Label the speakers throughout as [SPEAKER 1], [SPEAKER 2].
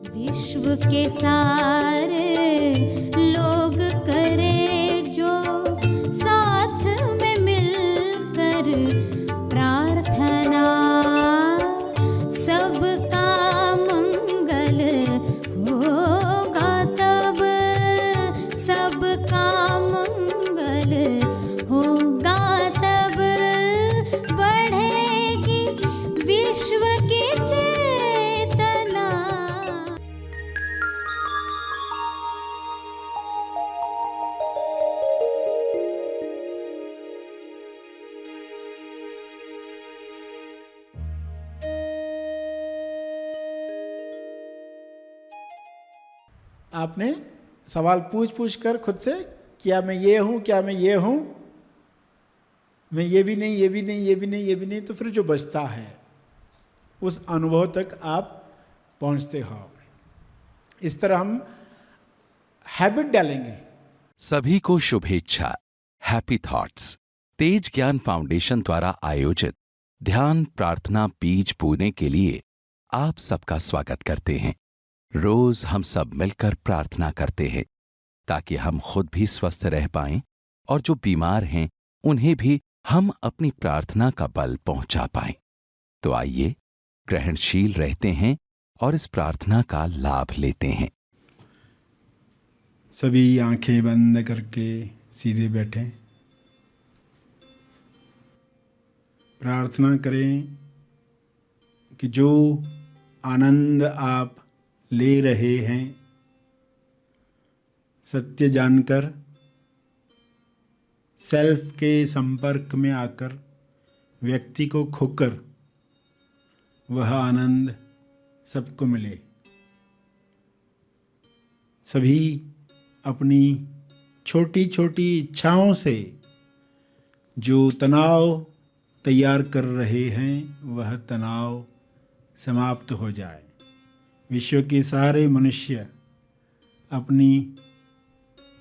[SPEAKER 1] विश्व के सारे लोग करे जो साथ में मिलकर प्रार्थना, सबका मंगल होगा तब, सबका मंगल होगा तब, बढ़ेगी विश्व की चेतना।
[SPEAKER 2] आपने सवाल पूछ पूछ कर खुद से, क्या मैं ये हूं, क्या मैं ये हूं, मैं ये भी नहीं, ये भी नहीं, ये भी नहीं, ये भी नहीं, तो फिर जो बचता है उस अनुभव तक आप पहुंचते हो। इस तरह हम हैबिट डालेंगे।
[SPEAKER 3] सभी को शुभेच्छा। हैप्पी थॉट्स तेज ज्ञान फाउंडेशन द्वारा आयोजित ध्यान प्रार्थना बीज बोने के लिए आप सबका स्वागत करते हैं। रोज हम सब मिलकर प्रार्थना करते हैं ताकि हम खुद भी स्वस्थ रह पाएं और जो बीमार हैं उन्हें भी हम अपनी प्रार्थना का बल पहुंचा पाएं। तो आइए ग्रहणशील रहते हैं और इस प्रार्थना का लाभ लेते हैं।
[SPEAKER 2] सभी आंखें बंद करके सीधे बैठें। प्रार्थना करें कि जो आनंद आप ले रहे हैं, सत्य जानकर, सेल्फ के संपर्क में आकर, व्यक्ति को खोकर, वह आनंद सबको मिले। सभी अपनी छोटी छोटी इच्छाओं से जो तनाव तैयार कर रहे हैं, वह तनाव समाप्त हो जाए। विश्व के सारे मनुष्य अपनी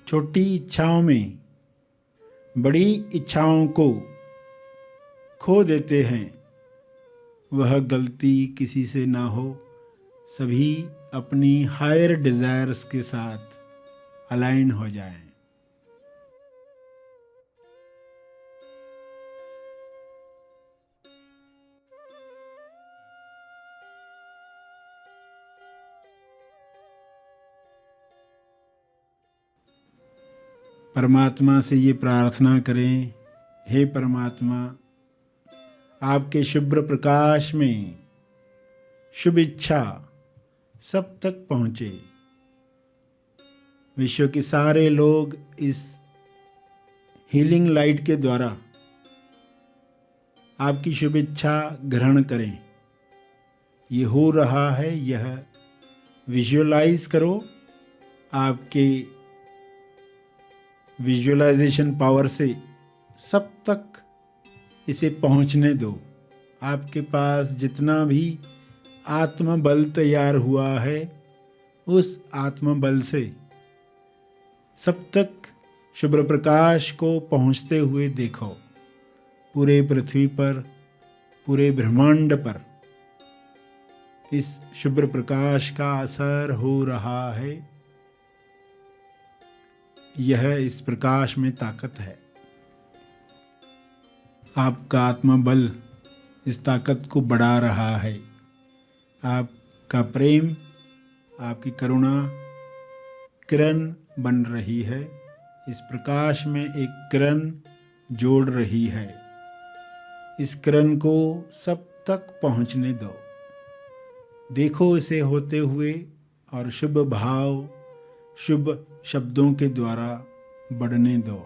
[SPEAKER 2] छोटी इच्छाओं में बड़ी इच्छाओं को खो देते हैं। वह गलती किसी से ना हो। सभी अपनी हायर डिज़ायर्स के साथ अलाइन हो जाएं। परमात्मा से ये प्रार्थना करें, हे परमात्मा, आपके शुभ्र प्रकाश में शुभ इच्छा सब तक पहुँचे। विश्व के सारे लोग इस हीलिंग लाइट के द्वारा आपकी शुभ इच्छा ग्रहण करें। ये हो रहा है, यह विजुअलाइज करो। आपके विजुअलाइजेशन पावर से सब तक इसे पहुंचने दो। आपके पास जितना भी आत्मबल तैयार हुआ है, उस आत्मबल से सब तक शुभ्र प्रकाश को पहुंचते हुए देखो। पूरे पृथ्वी पर, पूरे ब्रह्मांड पर इस शुभ्र प्रकाश का असर हो रहा है। यह इस प्रकाश में ताकत है। आपका आत्मबल इस ताकत को बढ़ा रहा है। आपका प्रेम, आपकी करुणा किरण बन रही है। इस प्रकाश में एक किरण जोड़ रही है। इस किरण को सब तक पहुंचने दो। देखो इसे होते हुए और शुभ भाव, शुभ शब्दों के द्वारा बढ़ने दो।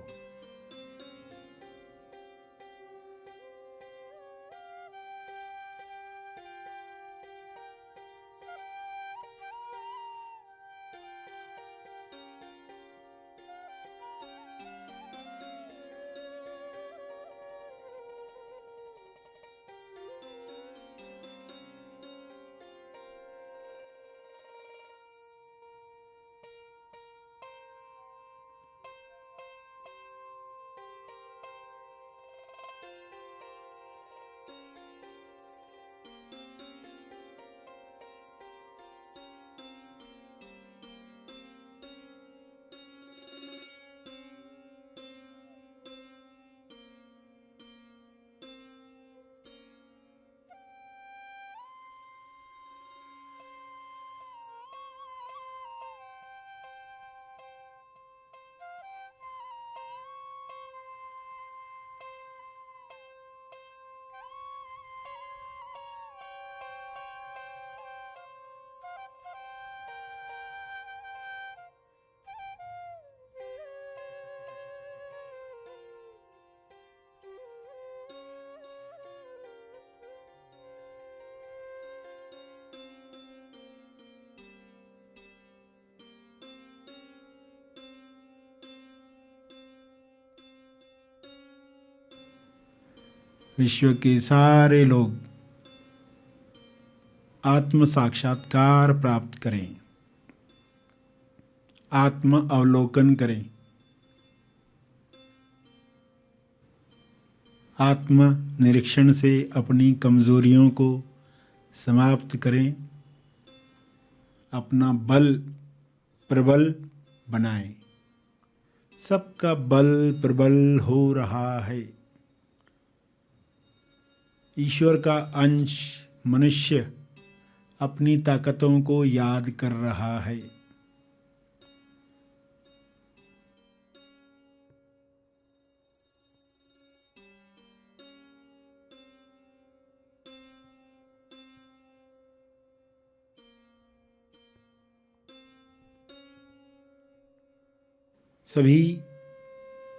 [SPEAKER 2] विश्व के सारे लोग आत्म साक्षात्कार प्राप्त करें, आत्म अवलोकन करें, आत्म निरीक्षण से अपनी कमजोरियों को समाप्त करें, अपना बल प्रबल बनाएं। सबका बल प्रबल हो रहा है। ईश्वर का अंश मनुष्य अपनी ताकतों को याद कर रहा है। सभी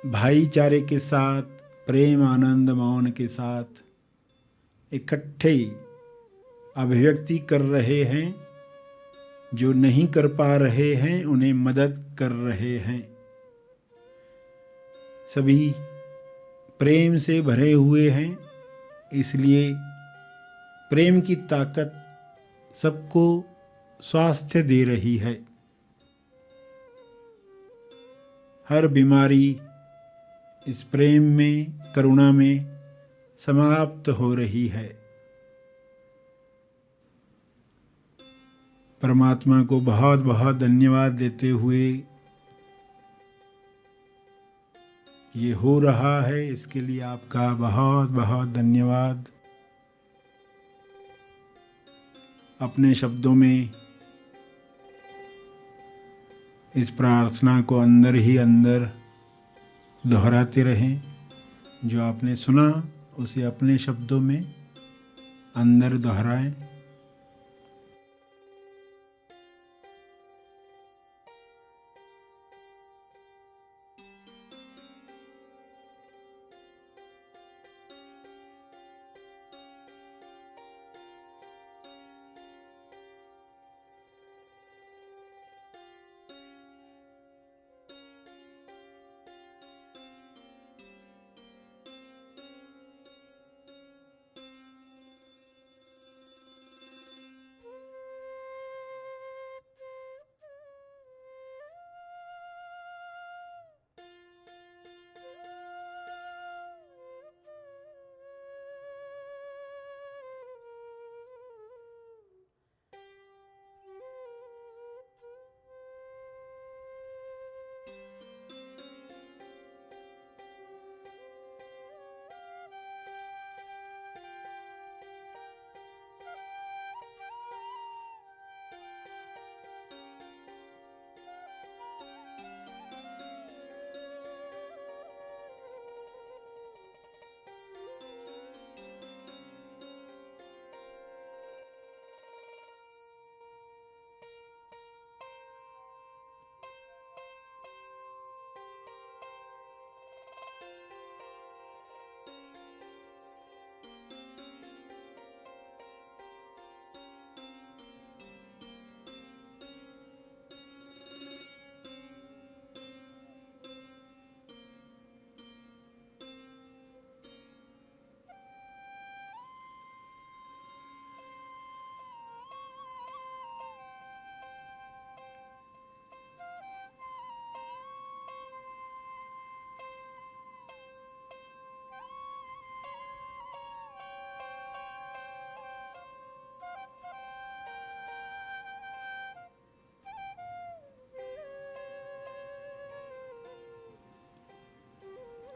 [SPEAKER 2] भाईचारे के साथ, प्रेम आनंद मौन के साथ इकट्ठे अभिव्यक्ति कर रहे हैं। जो नहीं कर पा रहे हैं उन्हें मदद कर रहे हैं। सभी प्रेम से भरे हुए हैं, इसलिए प्रेम की ताकत सबको स्वास्थ्य दे रही है। हर बीमारी इस प्रेम में, करुणा में समाप्त हो रही है। परमात्मा को बहुत बहुत धन्यवाद देते हुए ये हो रहा है, इसके लिए आपका बहुत बहुत धन्यवाद। अपने शब्दों में इस प्रार्थना को अंदर ही अंदर दोहराते रहें। जो आपने सुना उसे अपने शब्दों में अंदर दोहराएं।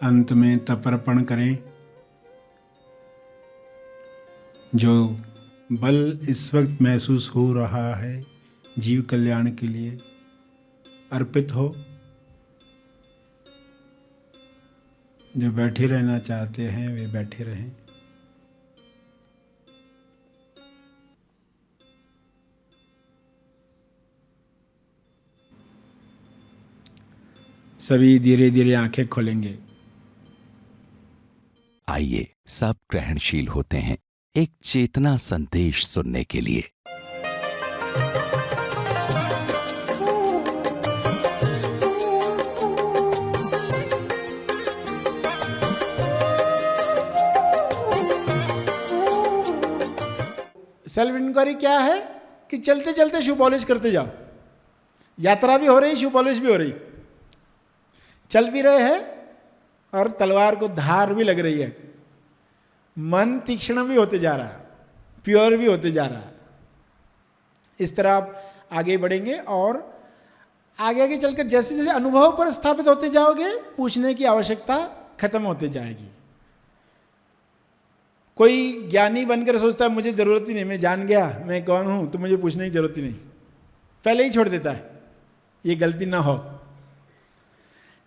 [SPEAKER 2] अंत में तर्पण करें। जो बल इस वक्त महसूस हो रहा है जीव कल्याण के लिए अर्पित हो। जो बैठे रहना चाहते हैं वे बैठे रहें। सभी धीरे धीरे आंखें खोलेंगे।
[SPEAKER 3] आइए सब ग्रहणशील होते हैं एक चेतना संदेश सुनने के लिए।
[SPEAKER 2] सेल्फ इंक्वायरी क्या है कि चलते चलते शू पॉलिश करते जाओ, यात्रा भी हो रही, शू पॉलिश भी हो रही, चल भी रहे हैं और तलवार को धार भी लग रही है, मन तीक्ष्ण भी होते जा रहा है, प्योर भी होते जा रहा है। इस तरह आप आगे बढ़ेंगे और आगे आगे चलकर जैसे जैसे अनुभव पर स्थापित होते जाओगे, पूछने की आवश्यकता खत्म होती जाएगी। कोई ज्ञानी बनकर सोचता है मुझे जरूरत ही नहीं, मैं जान गया मैं कौन हूं, तो मुझे पूछने की जरूरत ही नहीं, पहले ही छोड़ देता है। ये गलती ना हो।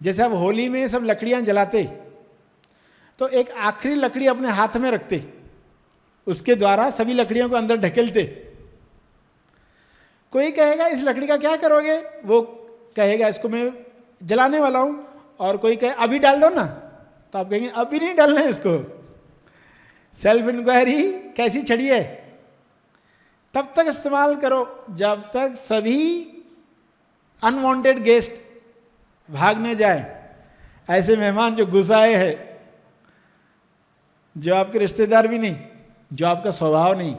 [SPEAKER 2] जैसे आप होली में सब लकड़ियां जलाते तो एक आखिरी लकड़ी अपने हाथ में रखते, उसके द्वारा सभी लकड़ियों को अंदर ढकेलते। कोई कहेगा इस लकड़ी का क्या करोगे, वो कहेगा इसको मैं जलाने वाला हूं, और कोई कहे अभी डाल दो ना, तो आप कहेंगे अभी नहीं डालना है इसको। सेल्फ इंक्वायरी कैसी छड़ी है, तब तक इस्तेमाल करो जब तक सभी अनवांटेड गेस्ट भाग न जाए। ऐसे मेहमान जो घुस आए हैं, जो आपके रिश्तेदार भी नहीं, जो आपका स्वभाव नहीं,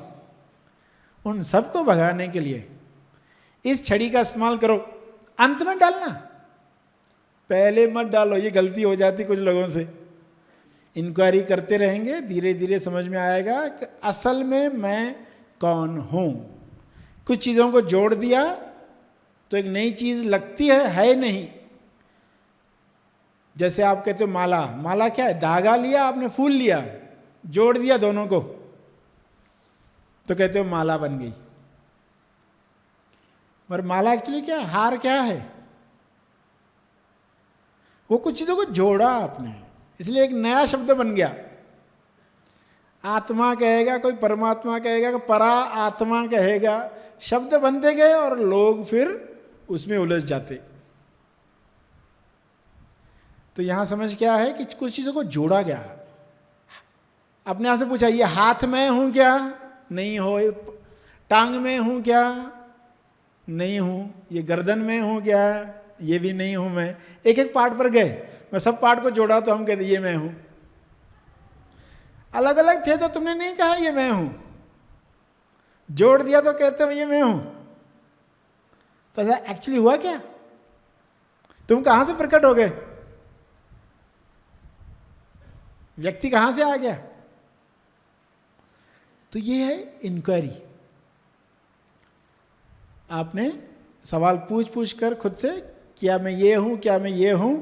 [SPEAKER 2] उन सबको भगाने के लिए इस छड़ी का इस्तेमाल करो। अंत में डालना, पहले मत डालो, ये गलती हो जाती कुछ लोगों से। इंक्वायरी करते रहेंगे, धीरे धीरे समझ में आएगा कि असल में मैं कौन हूं। कुछ चीज़ों को जोड़ दिया तो एक नई चीज़ लगती है नहीं। जैसे आप कहते हो माला, माला क्या है, धागा लिया आपने, फूल लिया, जोड़ दिया दोनों को, तो कहते हो माला बन गई। पर माला एक्चुअली क्या है, हार क्या है, वो कुछ चीज़ों को जोड़ा आपने, इसलिए एक नया शब्द बन गया। आत्मा कहेगा कोई, परमात्मा कहेगा, परा आत्मा कहेगा, शब्द बनते गए और लोग फिर उसमें उलझ जाते। तो यहां समझ क्या है कि कुछ चीज़ों को जोड़ा गया। अपने आप से पूछा, ये हाथ में हूं क्या, नहीं हो। टांग में हूं क्या, नहीं हूं। ये गर्दन में हूं क्या, ये भी नहीं हूं मैं। एक एक पार्ट पर गए, मैं सब पार्ट को जोड़ा तो हम कहते ये मैं हूं। अलग अलग थे तो तुमने नहीं कहा ये मैं हूं, जोड़ दिया तो कहते हो ये मैं हूं। तो ऐसा एक्चुअली हुआ क्या, तुम कहां से प्रकट हो गए, व्यक्ति कहां से आ गया। तो ये है इंक्वायरी। आपने सवाल पूछ पूछ कर खुद से, क्या मैं ये हूं, क्या मैं ये हूं,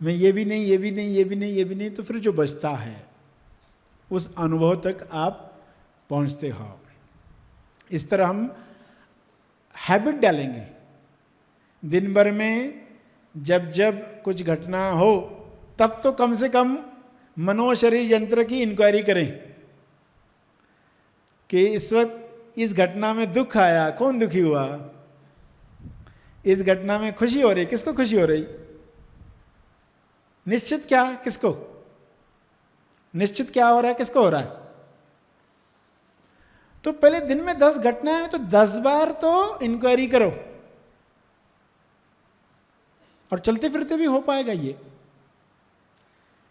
[SPEAKER 2] मैं ये भी नहीं, ये भी नहीं, ये भी नहीं, ये भी नहीं, तो फिर जो बचता है उस अनुभव तक आप पहुंचते हो। इस तरह हम हैबिट डालेंगे। दिन भर में जब जब कुछ घटना हो तब तो कम से कम मनोशरीर यंत्र की इंक्वायरी करें कि इस वक्त इस घटना में दुख आया, कौन दुखी हुआ, इस घटना में खुशी हो रही, किसको खुशी हो रही, निश्चित क्या, किसको निश्चित क्या हो रहा है, किसको हो रहा है। तो पहले दिन में 10 घटनाएं हैं तो 10 बार तो इंक्वायरी करो, और चलते फिरते भी हो पाएगा ये।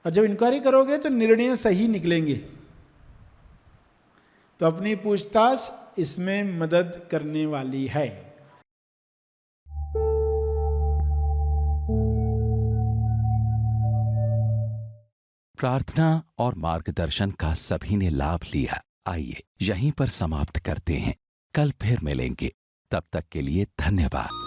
[SPEAKER 2] और जब इंक्वायरी करोगे तो निर्णय सही निकलेंगे। तो अपनी पूछताछ इसमें मदद करने वाली है।
[SPEAKER 3] प्रार्थना और मार्गदर्शन का सभी ने लाभ लिया। आइए यहीं पर समाप्त करते हैं, कल फिर मिलेंगे। तब तक के लिए धन्यवाद।